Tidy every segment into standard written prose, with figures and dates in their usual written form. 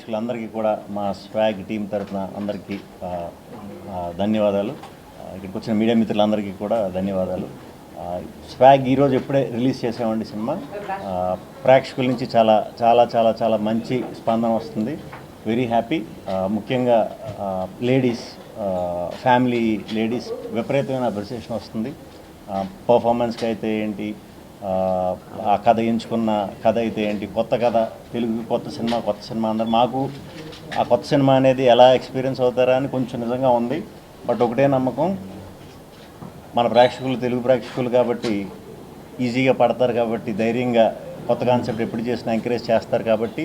ప్రేక్షకులందరికీ కూడా మా స్వాగ్ టీం తరఫున అందరికీ ధన్యవాదాలు. ఇక్కడికి వచ్చిన మీడియా మిత్రులందరికీ కూడా ధన్యవాదాలు. స్వాగ్ ఈరోజు ఎప్పుడే రిలీజ్ చేసామండి సినిమా. ప్రేక్షకుల నుంచి చాలా చాలా చాలా చాలా మంచి స్పందన వస్తుంది. Very happy. ముఖ్యంగా లేడీస్, ఫ్యామిలీ లేడీస్ విపరీతమైన అప్రిసియేషన్ వస్తుంది. పర్ఫార్మెన్స్కి అయితే ఏంటి, ఆ కథ ఎంచుకున్న కథ అయితే ఏంటి, కొత్త కథ, తెలుగు కొత్త సినిమా అందరు మాకు ఆ కొత్త సినిమా అనేది ఎలా ఎక్స్పీరియన్స్ అవుతారా అని కొంచెం నిజంగా ఉంది. బట్ ఒకటే నమ్మకం, మన ప్రేక్షకులు తెలుగు ప్రేక్షకులు కాబట్టి ఈజీగా పడతారు, కాబట్టి ధైర్యంగా కొత్త కాన్సెప్ట్ ఎప్పుడు చేసినా ఎంకరేజ్ చేస్తారు కాబట్టి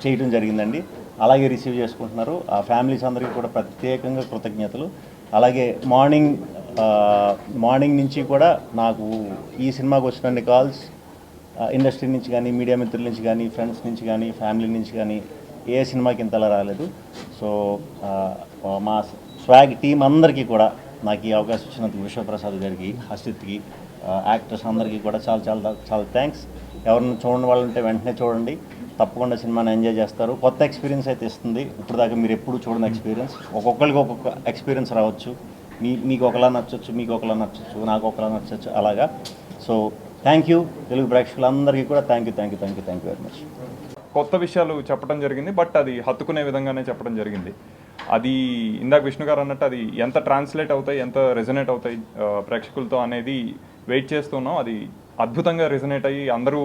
చేయడం జరిగిందండి. అలాగే రిసీవ్ చేసుకుంటున్నారు. ఆ ఫ్యామిలీస్ అందరికీ కూడా ప్రత్యేకంగా కృతజ్ఞతలు. అలాగే మార్నింగ్ నుంచి కూడా నాకు ఈ సినిమాకి వచ్చిన కాల్స్ ఇండస్ట్రీ నుంచి కానీ, మీడియా మిత్రుల నుంచి కానీ, ఫ్రెండ్స్ నుంచి కానీ, ఫ్యామిలీ నుంచి కానీ ఏ సినిమాకి ఇంతలా రాలేదు. సో మా స్వాగ్ టీం అందరికీ కూడా నాకు ఈ అవకాశం ఇచ్చినందుకు విశ్వప్రసాద్ గారికి, హసిత్కి, యాక్టర్స్ అందరికీ కూడా చాలా చాలా చాలా థ్యాంక్స్. ఎవరిని చూడని వాళ్ళు ఉంటే వెంటనే చూడండి, తప్పకుండా సినిమాని ఎంజాయ్ చేస్తారు. కొత్త ఎక్స్పీరియన్స్ అయితే ఇస్తుంది. ఇప్పుడు దాకా మీరు ఎప్పుడు చూడని ఎక్స్పీరియన్స్. ఒక్కొక్కరికి ఒక్కొక్క ఎక్స్పీరియన్స్ రావచ్చు. మీకు ఒకలా నచ్చచ్చు, మీకు ఒకలా నచ్చచ్చు, నాకు ఒకలా నచ్చచ్చు, అలాగా. సో థ్యాంక్ యూ తెలుగు ప్రేక్షకులందరికీ కూడా థ్యాంక్ యూ వెరీ మచ్. కొత్త విషయాలు చెప్పడం జరిగింది, బట్ అది హత్తుకునే విధంగానే చెప్పడం జరిగింది. అది ఇందాక విష్ణు గారు అన్నట్టు అది ఎంత ట్రాన్స్లేట్ అవుతాయి, ఎంత రెజొనేట్ అవుతాయి ప్రేక్షకులతో అనేది వెయిట్ చేస్తున్నాం. అది అద్భుతంగా రెజొనేట్ అయ్యి అందరూ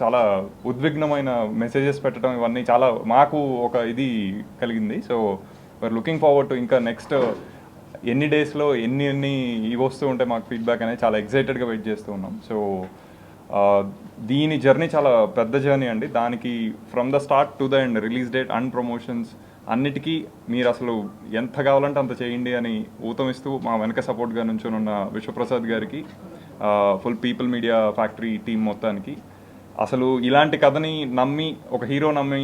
చాలా ఉద్విగ్నమైన మెసేజెస్ పెట్టడం, ఇవన్నీ చాలా మాకు ఒక ఇది కలిగింది. So we are looking forward to ఇంకా నెక్స్ట్ ఎన్ని డేస్లో ఎన్ని ఇవి వస్తూ ఉంటే మాకు ఫీడ్బ్యాక్ అనేది చాలా ఎక్సైటెడ్గా వెయిట్ చేస్తూ ఉన్నాం. సో దీని జర్నీ చాలా పెద్ద జర్నీ అండి. దానికి from the start to the end, release date and promotions అన్నిటికీ మీరు అసలు ఎంత కావాలంటే అంత చేయండి అని ఊతమిస్తూ మా వెనక సపోర్ట్గా నుంచున్న విశ్వప్రసాద్ గారికి, full people media factory team మొత్తానికి, అసలు ఇలాంటి కథని నమ్మి ఒక హీరో నమ్మి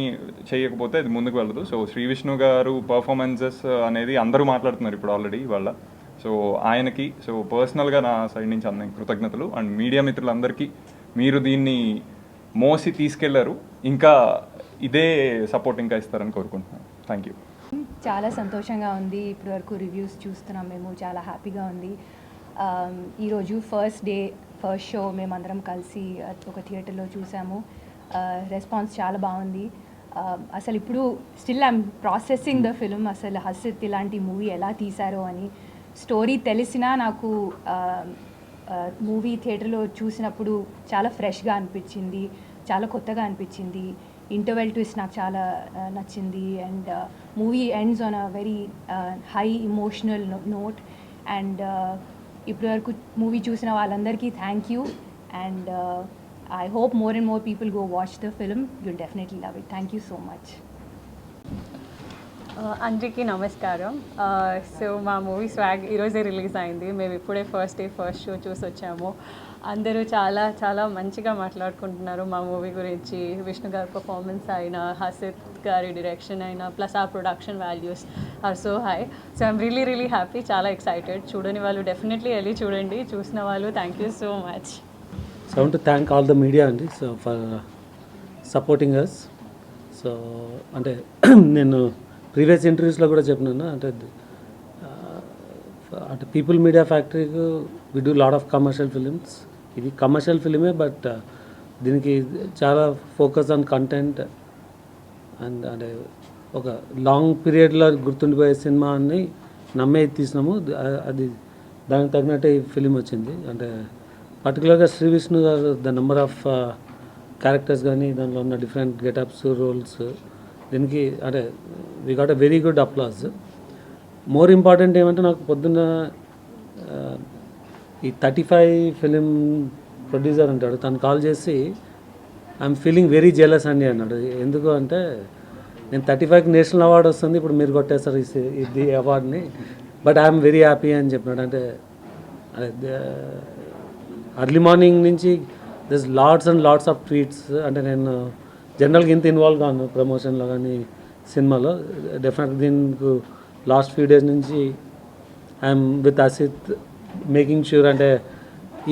చేయకపోతే అది ముందుకు వెళ్ళదు. సో శ్రీ విష్ణు గారు పర్ఫార్మెన్సెస్ అనేది అందరూ మాట్లాడుతున్నారు ఇప్పుడు ఆల్రెడీ ఇవాళ. సో ఆయనకి, సో పర్సనల్గా నా సైడ్ నుంచి అందరికి కృతజ్ఞతలు. అండ్ మీడియా మిత్రులందరికీ మీరు దీన్ని మోసి తీసుకెళ్లారు, ఇంకా ఇదే సపోర్ట్ ఇంకా ఇస్తారని కోరుకుంటున్నాను. Thank you. చాలా సంతోషంగా ఉంది. ఇప్పటి వరకు రివ్యూస్ చూస్తున్నాం మేము, చాలా హ్యాపీగా ఉంది. ఈరోజు ఫస్ట్ షో మేమందరం కలిసి ఒక థియేటర్లో చూసాము. రెస్పాన్స్ చాలా బాగుంది. అసలు ఇప్పుడు still I'm processing the film. అసలు హసిత్ ఇలాంటి మూవీ ఎలా తీశారో అని. స్టోరీ తెలిసినా నాకు మూవీ థియేటర్లో చూసినప్పుడు చాలా ఫ్రెష్గా అనిపించింది, చాలా కొత్తగా అనిపించింది. ఇంటర్వెల్ ట్విస్ట్ నాకు చాలా నచ్చింది. And movie ends on a very high emotional note. And ఇప్పటి వరకు మూవీ చూసిన వాళ్ళందరికీ thank you. And I hope more and more people go watch the film. You'll definitely love it. Thank you so much. అందరికీ నమస్కారం. So మా movie swag ఈరోజే release అయింది. మేము ఇప్పుడే ఫస్ట్ షో చూసి వచ్చాము. అందరూ చాలా చాలా మంచిగా మాట్లాడుకుంటున్నారు మా మూవీ గురించి. విష్ణు గారి పర్ఫార్మెన్స్ అయినా, హసిత్ గారి డైరెక్షన్ అయినా, ప్లస్ ఆ production values are so high. So I'm really happy, చాలా ఎక్సైటెడ్. చూడని వాళ్ళు డెఫినెట్లీ వెళ్ళి చూడండి, చూసిన వాళ్ళు thank you so much. So I want to thank all the media అండి, so for supporting us. So అంటే నేను ప్రీవియస్ ఇంటర్వ్యూస్లో కూడా చెప్పినాను, అంటే పీపుల్ మీడియా ఫ్యాక్టరీకి we do lot of commercial films. ఇది కమర్షియల్ ఫిలిమే, బట్ దీనికి చాలా ఫోకస్ ఆన్ కంటెంట్ అండ్ అంటే ఒక లాంగ్ పీరియడ్లో గుర్తుండిపోయే సినిమా అని నమ్మే తీసినాము. అది దానికి తగినట్టు ఈ ఫిలిం వచ్చింది. అంటే పర్టికులర్గా శ్రీ విష్ణు గారు ద నెంబర్ ఆఫ్ క్యారెక్టర్స్ కానీ, దాంట్లో ఉన్న డిఫరెంట్ గెటప్స్, రోల్స్, దీనికి అంటే we got a very good applause. More important ఏమంటే, నాకు పొద్దున్న ఈ 35 ఫిలిం ప్రొడ్యూసర్ అంటాడు, తను కాల్ చేసి ఐఎమ్ ఫీలింగ్ వెరీ జెలస్ అండి అన్నాడు. ఎందుకు అంటే, నేను 35కి నేషనల్ అవార్డు వస్తుంది, ఇప్పుడు మీరు కొట్టేస్తారు ఇది అవార్డుని, బట్ ఐఎమ్ వెరీ హ్యాపీ అని చెప్పినాడు. అంటే అర్లీ మార్నింగ్ నుంచి this lots and lots of tweets. అంటే నేను జనరల్గా ఇంత ఇన్వాల్వ్ కాను ప్రమోషన్లో కానీ సినిమాలో. డెఫినెట్గా దీనికి లాస్ట్ ఫ్యూ డేస్ నుంచి I'm with Asit making sure, అంటే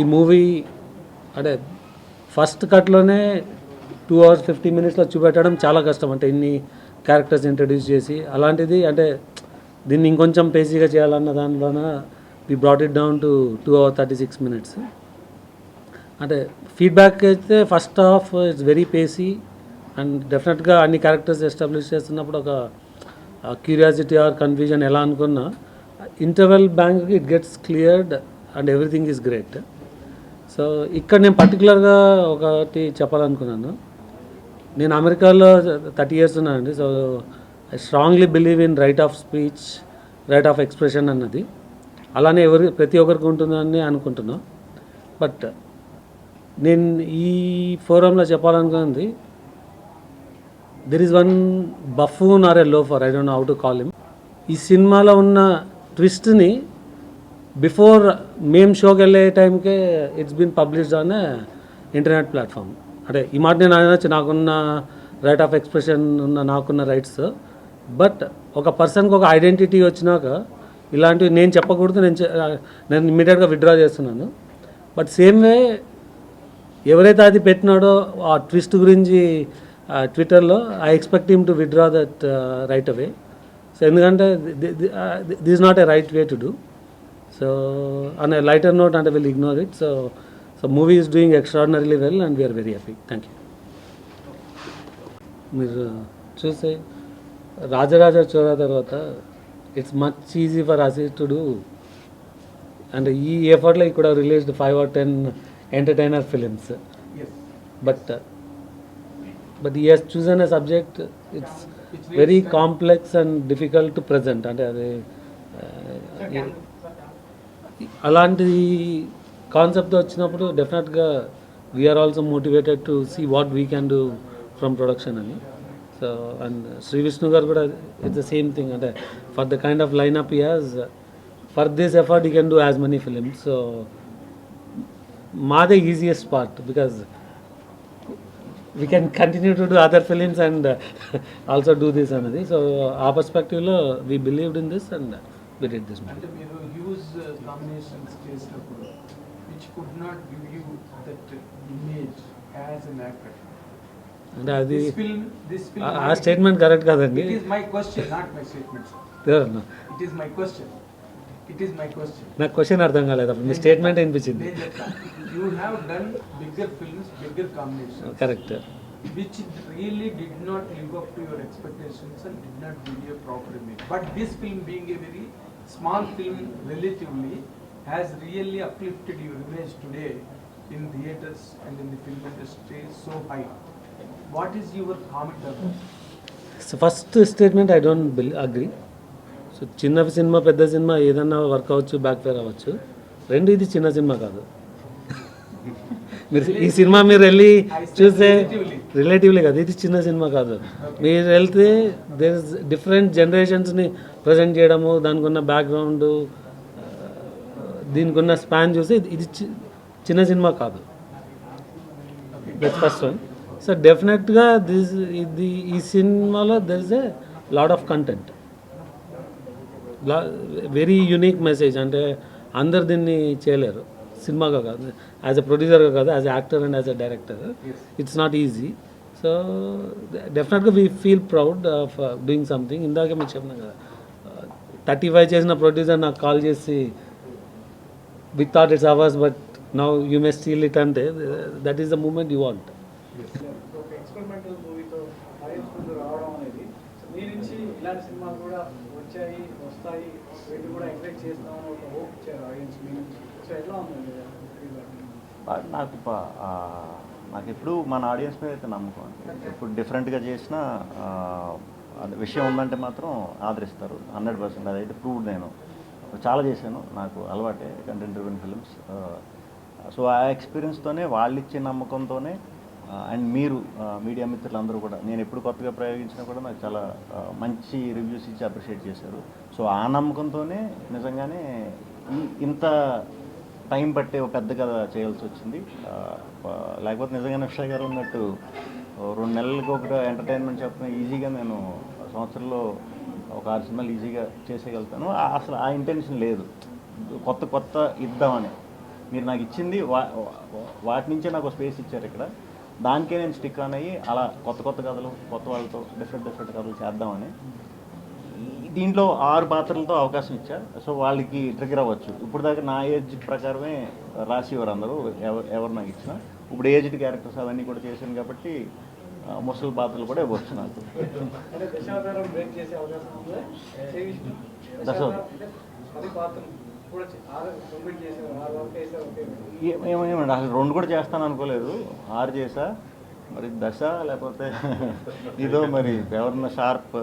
ఈ మూవీ అంటే ఫస్ట్ కట్లోనే 2 hours 50 minutesలో చూపెట్టడం చాలా కష్టం. అంటే ఇన్ని క్యారెక్టర్స్ ఇంట్రడ్యూస్ చేసి అలాంటిది అంటే దీన్ని ఇంకొంచెం పేసీగా చేయాలన్న దానివల్ల we brought it down to 2 hours 36 minutes. అంటే ఫీడ్బ్యాక్ అయితే first half it's very pacy and డెఫినెట్గా అన్ని క్యారెక్టర్స్ ఎస్టాబ్లిష్ చేస్తున్నప్పుడు ఒక క్యూరియాసిటీ ఆర్ కన్ఫ్యూజన్ ఎలా అనుకున్నా interval bank it gets cleared and everything is great. So ఇక్కడ నేను పర్టికులర్గా ఒకటి చెప్పాలనుకున్నాను. నేను అమెరికాలో 30 years ఉన్నానండి. So I strongly believe in right of speech, right of expression అన్నది. అలానే ప్రతి ఒక్కరికి ఉంటుందని అనుకుంటున్నాను. బట్ నేను ఈ ఫోరంలో చెప్పాలనుకున్నది there is one buffoon or a loafer, I don't know how to call him. ఈ సినిమాలో ఉన్న ట్విస్ట్ని బిఫోర్ మేము షోకి వెళ్ళే టైంకే it's been published on internet platform. అంటే ఈ మాట నేను అనొచ్చు, నాకున్న రైట్ ఆఫ్ ఎక్స్ప్రెషన్ ఉన్న నాకున్న రైట్స్. బట్ ఒక పర్సన్కి ఒక ఐడెంటిటీ వచ్చినాక ఇలాంటివి నేను చెప్పకూడదు, నేను ఇమ్మీడియట్గా విత్డ్రా చేస్తున్నాను. బట్ సేమ్ వే ఎవరైతే అది పెట్టినాడో ఆ ట్విస్ట్ గురించి ట్విట్టర్లో I expect him to withdraw that right away. So ఎందుకంటే this not a right way to do. So on a lighter note అంటే will ignore it. So movie is doing extraordinarily well and we are very happy. Thank you. మీరు చూస్తే రాజరాజ చోరా తర్వాత it's much easy for us to do. అంటే ఈ ఎఫర్ట్లో ఇక్కడ released 5 or 10 entertainer films. But he has chosen a subject, it's very complex and difficult to present. అంటే అది అలాంటి కాన్సెప్ట్ వచ్చినప్పుడు డెఫినెట్గా we're also motivated to see what we can do from production అని. సో అండ్ శ్రీ విష్ణు గారు కూడా it's the same thing. అంటే for the kind of line up he has, for this effort he can do as many films. So మాదే easiest part because we can continue to do other films and also do this another. So our perspective lo we believed in this and we did this movie. అంటే మీరు huge combinations చేసినప్పుడు which could not give you that image as an actor. అంటే అది this film ఆ statement correct కాదండి. It is my question, not my statement, sir. Yeah, no. It is my question. నాకు question అర్థం కాలేదు అప్పుడు మీ statement అనిపించింది. You have done bigger films, bigger combinations. Correct. Which really did not live up to your expectations and did not give you a proper image. But this film, being a very small film relatively, has really uplifted your image today in theatres and in the film industry so high. What is your comment on that? So first statement I don't agree. So చిన్న cinema పెద్ద cinema ఏదన్నా work అవ్వచ్చు, back fire అవ్వచ్చు. రెండు ఇది చిన్న cinema కాదు. మీరు ఈ సినిమా మీరు వెళ్ళి చూస్తే రిలేటివ్లీ కాదు, ఇది చిన్న సినిమా కాదు. మీరు వెళ్తే దేర్ ఇస్ డిఫరెంట్ జనరేషన్స్ని ప్రజెంట్ చేయడము, దానికి ఉన్న బ్యాక్గ్రౌండ్, దీనికి ఉన్న స్పాన్ చూస్తే ఇది చిన్న సినిమా కాదు. That's first one. సో డెఫినెట్గా ఈ సినిమాలో there is a lot of content, very unique message. అంటే అందరు దీన్ని చేయలేరు, సినిమాగా కాదు, యాజ్ ఎ ప్రొడ్యూసర్గా కాదు, as a actor and as a director it's not easy. So డెఫినెట్గా we feel proud of doing something. ఇందాకే మీకు చెప్పినా కదా, 35 చేసిన ప్రొడ్యూసర్ నాకు కాల్ చేసి we thought it's ours but now you may steal it అంటే that is the moment you want. Experimental మూవీతో ఆడియన్స్ ముందు రావడం అనేది మీ నుంచి ఇలాంటి సినిమాలు కూడా వస్తాయి వీటిని కూడా ఎంకరేజ్ చేస్తామని ఒక హోప్ ఇచ్చారు ఆడియన్స్ మీ నుంచి. సో ఎట్లా ఉందండి? నాకు ఎప్పుడు మన ఆడియన్స్ మీద అయితే నమ్మకం. ఇప్పుడు డిఫరెంట్గా చేసిన అది విషయం ఉందంటే మాత్రం ఆదరిస్తారు 100%. అదైతే ప్రూవ్డ్. నేను చాలా చేశాను, నాకు అలవాటే కంటెంట్ డ్రివెన్ ఫిల్మ్స్. సో ఆ ఎక్స్పీరియన్స్తోనే వాళ్ళు ఇచ్చే నమ్మకంతోనే అండ్ మీరు మీడియా మిత్రులందరూ కూడా నేను ఎప్పుడు కొత్తగా ప్రయోగించినా కూడా నాకు చాలా మంచి రివ్యూస్ ఇచ్చి అప్రిషియేట్ చేశారు. సో ఆ నమ్మకంతోనే నిజంగానే ఇంత టైం పట్టే ఒక పెద్ద కథ చేయాల్సి వచ్చింది. లేకపోతే నిజంగానే అక్షయ్ గారు ఉన్నట్టు 2 నెలలకు ఒకటి ఎంటర్టైన్మెంట్ చెప్పిన ఈజీగా నేను సంవత్సరంలో ఒక 6 సినిమాలు ఈజీగా చేసేయగలుగుతాను. అసలు ఆ ఇంటెన్షన్ లేదు, కొత్త ఇద్దామని. మీరు నాకు ఇచ్చింది వాటి నుంచే నాకు స్పేస్ ఇచ్చారు ఇక్కడ. దానికే నేను స్టిక్ ఆన్ అయ్యి అలా కొత్త కొత్త కథలు కొత్త వాళ్ళతో డిఫరెంట్ కథలు చేద్దామని దీంట్లో 6 పాత్రలతో అవకాశం ఇచ్చారు. సో వాళ్ళకి ట్రిగర్ అవ్వచ్చు. ఇప్పుడు దాకా నా ఏజ్ ప్రకారమే రాసేవారు అందరూ ఎవరు నాకు ఇచ్చినా. ఇప్పుడు ఏజ్డ్ క్యారెక్టర్స్ అవన్నీ కూడా చేశాను కాబట్టి ముసలి పాత్రలు కూడా ఇవ్వచ్చు నాకు. అంటే దశావతారం బ్రేక్ చేసే అవకాశం ఉందా? అది పాత్ర కూడా కంప్లీట్ చేసారు, 6 వరకు వేసారు. ఏమేమండి అసలు 2 కూడా చేస్తాను అనుకోలేదు. 6 చేసా. మరి దశ లేకపోతే ఇదో మరి ఎవరన్నా షార్ప్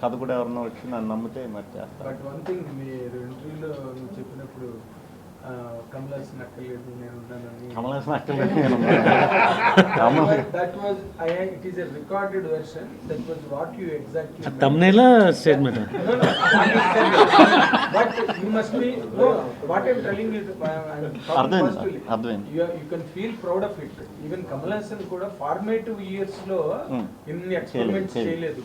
కథ కూడా ఎవరన్నా వచ్చి నన్ను నమ్మితే మరి చేస్తాను. బట్ వన్ థింగ్ మీరు ఇంటర్వ్యూలో నువ్వు చెప్పినప్పుడు కమలాసన్ అక్కర్లేదు నేను ఉన్నానని. కమలాసన్ అక్కర్లేదు నేను that was it is a recorded version. That was what you exactly తమ్నేలా statement. But you must be what I am telling you అర్థమైంది. You can feel proud of it. Even Kamal Haasan కూడా ఫార్మేటివ్ ఇయర్స్ లో ఇన్ని experiments చేయలేదు.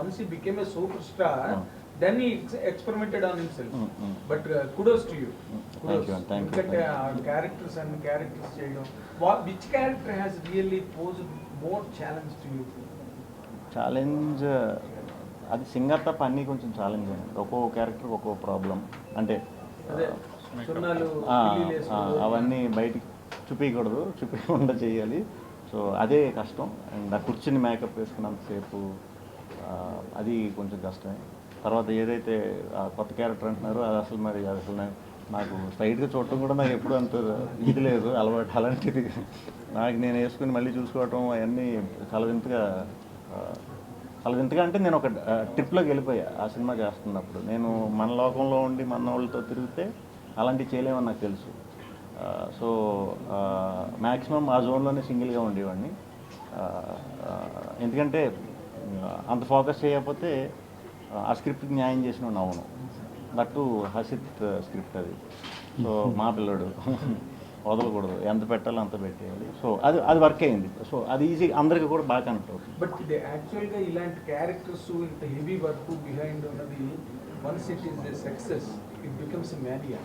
Once he became a super star, then he experimented on himself. But kudos to you. Thank you. Because characters చేయడం, which character has really posed more challenge to you? Challenge అది singer తప్ప అన్నీ కొంచెం challenge అండి. ఒక్కో character ఒక్కో problem. అంటే అదే సున్నాలు అవన్నీ బయటికి చూపించకుండా చేయాలి. సో అదే కష్టం. అండ్ ఆ కూర్చుని మేకప్ వేసుకున్నంతసేపు అది కొంచెం కష్టమే. తర్వాత ఏదైతే కొత్త క్యారెక్టర్ అంటున్నారో అది అసలు నాకు స్ట్రైట్గా చూడటం కూడా నాకు ఎప్పుడు అంత ఇది లేదు అలవాటు. అలాంటిది నాకు నేను వేసుకుని మళ్ళీ చూసుకోవటం అవన్నీ చాలా వింతగా అంటే నేను ఒక ట్రిప్లోకి వెళ్ళిపోయా ఆ సినిమా చేస్తున్నప్పుడు. నేను మన లోకంలో ఉండి మన వాళ్ళతో తిరిగితే అలాంటివి చేయలేమని నాకు తెలుసు. సో మ్యాక్సిమం ఆ జోన్లోనే సింగిల్గా ఉండేవాడిని. ఎందుకంటే అంత ఫోకస్ చేయకపోతే ఆ స్క్రిప్ట్కి న్యాయం చేసిన అవును. దట్టు హసిత్ స్క్రిప్ట్ అది. సో మా పిల్లడు వదలకూడదు, ఎంత పెట్టాలో అంత పెట్టేయాలి. సో అది వర్క్ అయింది. సో అది ఈజీ, అందరికీ కూడా బాగా కనెక్ట్ అవుతుంది. బట్ ఇది యాక్చువల్గా ఇలాంటి క్యారెక్టర్స్ ఇంత హెవీ వర్క్ బిహైండ్ ఉన్నది, once it is a success it becomes a mania.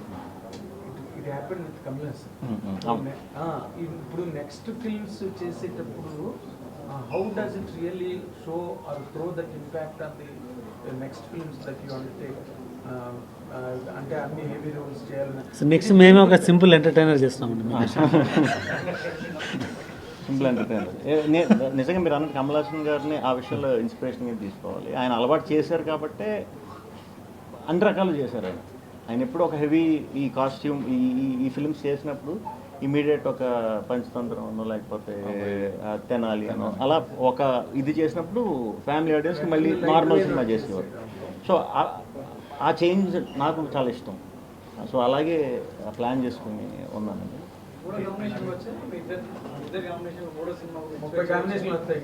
It happen with Kamal Haasan. ఇప్పుడు నెక్స్ట్ ఫిల్మ్స్ చేసేటప్పుడు how does it really show or throw that impact on the next films that you undertake? అంటే అన్ని heavy roles చేయాలని. So next మేమే ఒక simple entertainer చేస్తామండి. Simple entertainer. నిజంగా మీరు అన్నట్టు కమలాసన్ గారిని ఆ విషయంలో ఇన్స్పిరేషన్గా తీసుకోవాలి. ఆయన అలవాటు చేశారు కాబట్టే అన్ని రకాలు చేశారు. ఆయన ఎప్పుడు ఒక హెవీ ఈ కాస్ట్యూమ్ ఈ ఫిల్మ్స్ చేసినప్పుడు ఇమీడియట్ ఒక పంచతంత్రం అనో లేకపోతే తెనాలి అనో అలా ఒక ఇది చేసినప్పుడు ఫ్యామిలీ ఆడియన్స్కి మళ్ళీ నార్మల్ సినిమా చేసేవారు. సో ఆ చేంజ్ నాకు చాలా ఇష్టం. సో అలాగే ప్లాన్ చేసుకుని ఉన్నానండి. 3 కాంబినేషన్లు వచ్చాయి. ఇద్దరు కాంబినేషన్ 3 సినిమా 30 కాంబినేషన్లు వస్తాయి.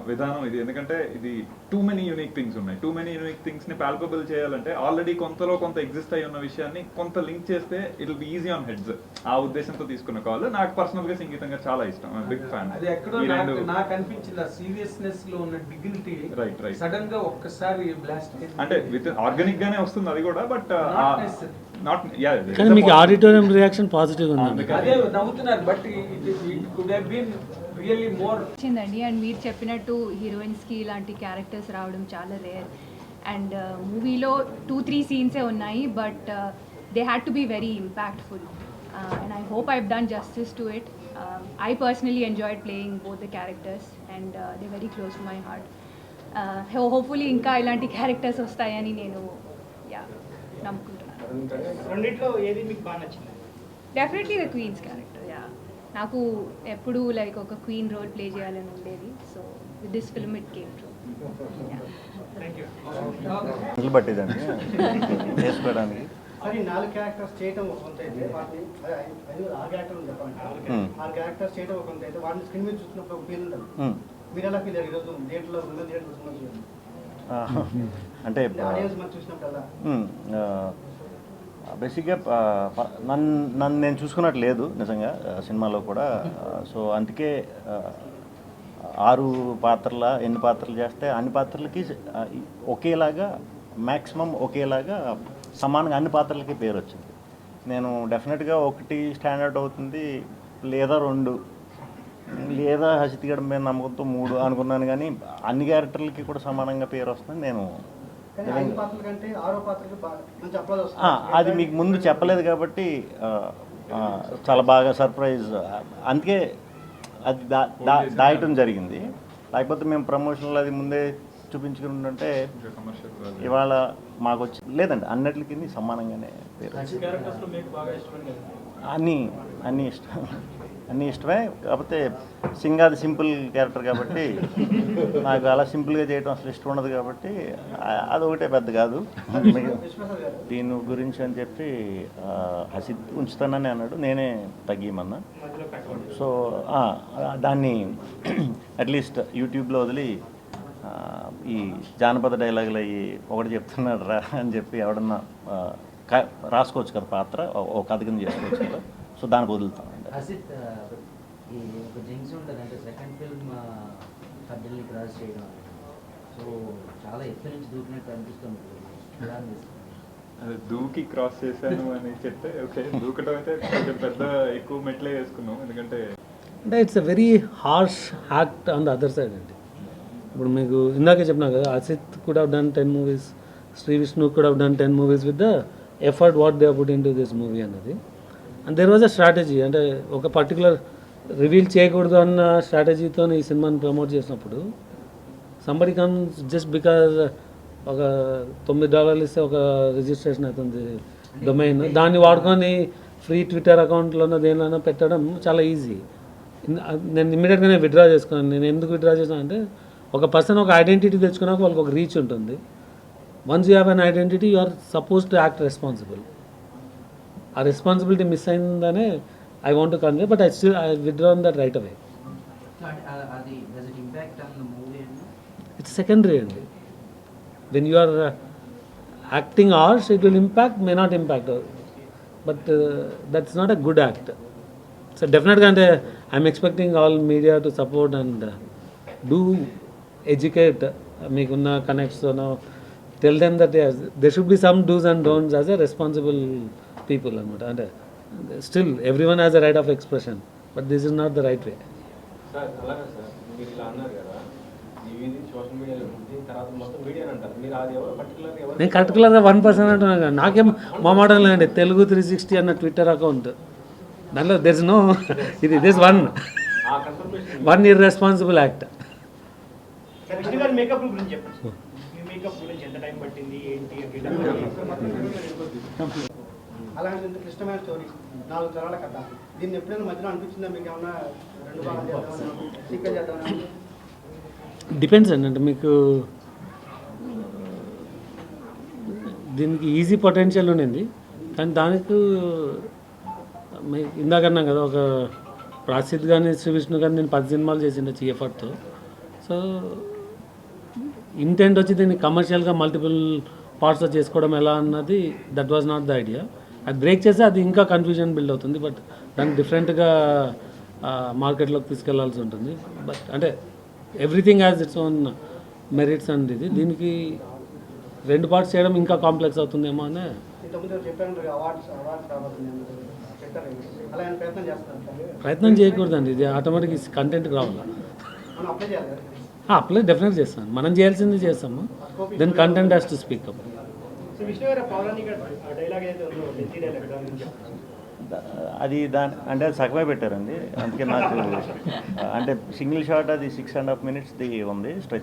విధానం ఇది. ఎందుకంటే ఇది టూ మెనీ యూనిక్ థింగ్స్ ఉన్నాయి. టూ మెనీ యూనిక్ థింగ్స్ ని పాల్పబుల్ చేయాలంటే ఆల్రెడీ కొంత ఎగ్జిస్ట్ అయి ఉన్న విషయాన్ని కొంత లింక్ చేస్తే it will be easy on heads. ఆ ఉద్దేశంతో తీసుకున్న కాల్. నాకు పర్సనల్ గా సంగీతంగా చాలా ఇష్టం. Big fan. అది ఎక్కడో నాకు అనిపించింది ఆ సీరియస్నెస్ లో ఉన్న డిగ్నిటీ రైట్ సడన్ గా ఒక్కసారి బ్లాస్ట్ అంటే విత్ ఆర్గానిక్ గానే వస్తుంది అది కూడా. బట్ కానీ మీకు ఆడిటోరియం రియాక్షన్ పాజిటివ్ ఉంది. అదే నవ్వుతున్నారు. But it could have been really more వచ్చిందండి. అండ్ మీరు చెప్పినట్టు హీరోయిన్స్కి ఇలాంటి క్యారెక్టర్స్ రావడం చాలా రేర్. అండ్ మూవీలో 2-3 సీన్సే ఉన్నాయి, but they had to be very impactful. And I hope I have done justice to it. I personally enjoyed playing both the characters and they very close to my heart. Hopefully ఇంకా ఇలాంటి characters వస్తాయని నేను నమ్ముకుంటున్నాను. రెండిట్లో ఏది మీకు బాగా నచ్చింది? Definitely the queen's character. నాకు ఎప్పుడు లైక్ ఒక క్వీన్ రోల్ ప్లే చేయాలని ఉండేది. So with this film it came true. పట్టిదండి చేసుకోవడానికి. అది 4 క్యారెక్టర్స్ చేయడం ఒక కొంత అయితే వాటిని 6 క్యారెక్టర్లు చెప్పాలంటే 6 క్యారెక్టర్స్ చేయడం ఒక కొంత అయితే వాటిని స్క్రీన్ మీద చూసినప్పుడు ఒక ఫీల్ ఉంటుంది. మీరు ఎలా ఫీల్ అయ్యారు ఈరోజు థియేటర్లో అంటే ఆడియన్స్ మనం చూసినప్పుడు అలా? బేసిక్గా నన్ను నేను చూసుకున్నట్టు లేదు నిజంగా సినిమాలో కూడా. సో అందుకే 6 పాత్రల ఎన్ని పాత్రలు చేస్తే అన్ని పాత్రలకి ఒకేలాగా మ్యాక్సిమం ఒకేలాగా సమానంగా అన్ని పాత్రలకి పేరు వచ్చింది. నేను డెఫినెట్గా ఒకటి స్టాండర్డ్ అవుతుంది, లేదా 2, లేదా హసిత్ గడ మీద నమ్మకంతో 3 అనుకున్నాను. కానీ అన్ని క్యారెక్టర్లకి కూడా సమానంగా పేరు వస్తుంది. నేను కానీ 5 పాత్రల కంటే 6వ పాత్రకి మంచి అప్లాజ్ వస్తుంది. అది మీకు ముందు చెప్పలేదు కాబట్టి చాలా బాగా సర్ప్రైజ్. అందుకే అది దాయటం జరిగింది. లేకపోతే మేము ప్రమోషన్లు అది ముందే చూపించుకుంటుంటే ఇవాళ మాకు వచ్చి లేదండి, అన్నిటికి సమానంగానే పేరు. క్యారెక్టర్స్లో మీకు బాగా ఇష్టమైన అన్నీ ఇష్టమే. కాకపోతే సింగాది సింపుల్ క్యారెక్టర్ కాబట్టి నాకు అలా సింపుల్గా చేయడం అసలు ఇష్టం ఉండదు. కాబట్టి అదొకటే పెద్ద కాదు. దీని గురించి అని చెప్పి హసిత్ ఉంచుతానని అన్నాడు, నేనే తగ్గిమన్నా. సో దాన్ని అట్లీస్ట్ యూట్యూబ్లో వదిలి ఈ జానపద డైలాగులు అయ్యి ఒకటి చెప్తున్నాడు రా అని చెప్పి ఎవడన్నా రాసుకోవచ్చు కదా, పాత్ర ఒక కథ కింద చేసుకోవచ్చు కదా. సో దానికి వదులుతామండి. హసిత్ ఈ ఒక జింక్స్ ఉంటుంది అంటే సెకండ్ ఫిల్మ్ హద్దుల్ని క్రాస్ చేయడం, సో చాలా ఎత్తు నుంచి దూకినట్టు అనిపిస్తుంది. ఎలా అనిపిస్తుంది? అదే దూకి క్రాస్ చేశాను అని చెప్తే ఓకే, దూకటం అయితే కొంచెం పెద్ద ఎక్కువ మెట్లే వేసుకున్నాం. ఎందుకంటే it's a very harsh act on the other side అండి. ఇప్పుడు మీకు ఇందాకే చెప్పినా కదా, Hasith could have done 10 movies, Shri Vishnu could have done 10 movies with the effort what they put in to this movie అన్నది. And there was a strategy, అంటే ఒక particular reveal చేయకూడదు అన్న స్ట్రాటజీతో ఈ సినిమాని ప్రమోట్ చేసినప్పుడు సంబడి కమ్స్ జస్ట్ బికాజ్ ఒక $9 ఇస్తే ఒక రిజిస్ట్రేషన్ అవుతుంది డొమైన్, దాన్ని వాడుకొని ఫ్రీ ట్విట్టర్ అకౌంట్లోనో దేనిలోనో పెట్టడం చాలా ఈజీ. నేను ఇమ్మీడియట్గానే విత్డ్రా చేసుకున్నాను. నేను ఎందుకు విత్డ్రా చేశాను అంటే, ఒక పర్సన్ ఒక ఐడెంటిటీ తెచ్చుకున్నాక వాళ్ళకి ఒక రీచ్ ఉంటుంది. Once you have an identity you are suppose to act responsible. ఆ రెస్పాన్సిబిలిటీ మిస్ అయిందనే I want to convey, but I withdrawn that right away. అది does it impact on the movie అండి? It's secondary అండి. When you are acting or it will impact, may not impact, but that's not a good act. So డెఫినెట్గా అంటే I'm expecting all media to support and do educate మీకున్న కనెక్ట్స్తోనో tell them that they should be some dos and don'ts as a responsible people అనమాట. అంటే still everyone has a right of expression, but this is not the right way. Sir అలాగే sir, మీరు ఇలా అన్నారు కదా, ఇది social మీడియాలో దీని తర్వాత మొత్తం మీడియా అంటారు. మీరు అది ఎవరు పర్టికులర్గా ఎవరు? నేను పర్టికులర్గా 1% అంటున్నాను కదా, నాకేం మా మాట లేదండి. తెలుగు 360 అన్న ట్విట్టర్ అకౌంట్, దానిలో దెర్ ఇస్ నో ఇది this one irresponsible act. Vishnu గారి మేకప్ గురించి చెప్పండి. మీ మేకప్ గురించి ఎంత టైం పట్టింది, ఏంటి? అలాంటి ఇంత క్లిష్టమైన స్టోరీ, 4 తరాల కథ. దీన్ని ఎప్పుడైనా మధ్యలో అనిపించిందా మీకు? ఏమన్నా 2 భాగాలు చేద్దామని, సీక్వెల్ చేద్దామని? డిపెండ్స్ అండి. అంటే మీకు దీనికి ఈజీ పొటెన్షియల్ ఉండింది, కానీ దానికి ఇందాకన్నా కదా, ఒక ప్రాసిద్ కానీ శ్రీ విష్ణు కానీ నేను 10 సినిమాలు చేసిండే ఎఫర్ట్తో. సో ఇంటెంట్ వచ్చి దీన్ని కమర్షియల్గా మల్టిపుల్ పార్ట్స్లో చేసుకోవడం ఎలా అన్నది that was not the idea. అది బ్రేక్ చేస్తే అది ఇంకా కన్ఫ్యూజన్ బిల్డ్ అవుతుంది. బట్ దాన్ని డిఫరెంట్గా మార్కెట్లోకి తీసుకెళ్లాల్సి ఉంటుంది. బట్ అంటే everything has its own merits and దీనికి 2 పార్ట్స్ చేయడం ఇంకా కాంప్లెక్స్ అవుతుందేమో అని. ప్రయత్నం చేయకూడదండి, ఇది ఆటోమేటిక్ కంటెంట్కి రావాలి. అప్లై డెఫినెట్ చేస్తాను, మనం చేయాల్సింది చేస్తాము. Then content has to speak up. అది అంటే అది సగమే పెట్టారండి. అందుకే నాకు అంటే సింగిల్ షాట్ అది 6.5 minutes ఉంది స్ట్రెచ్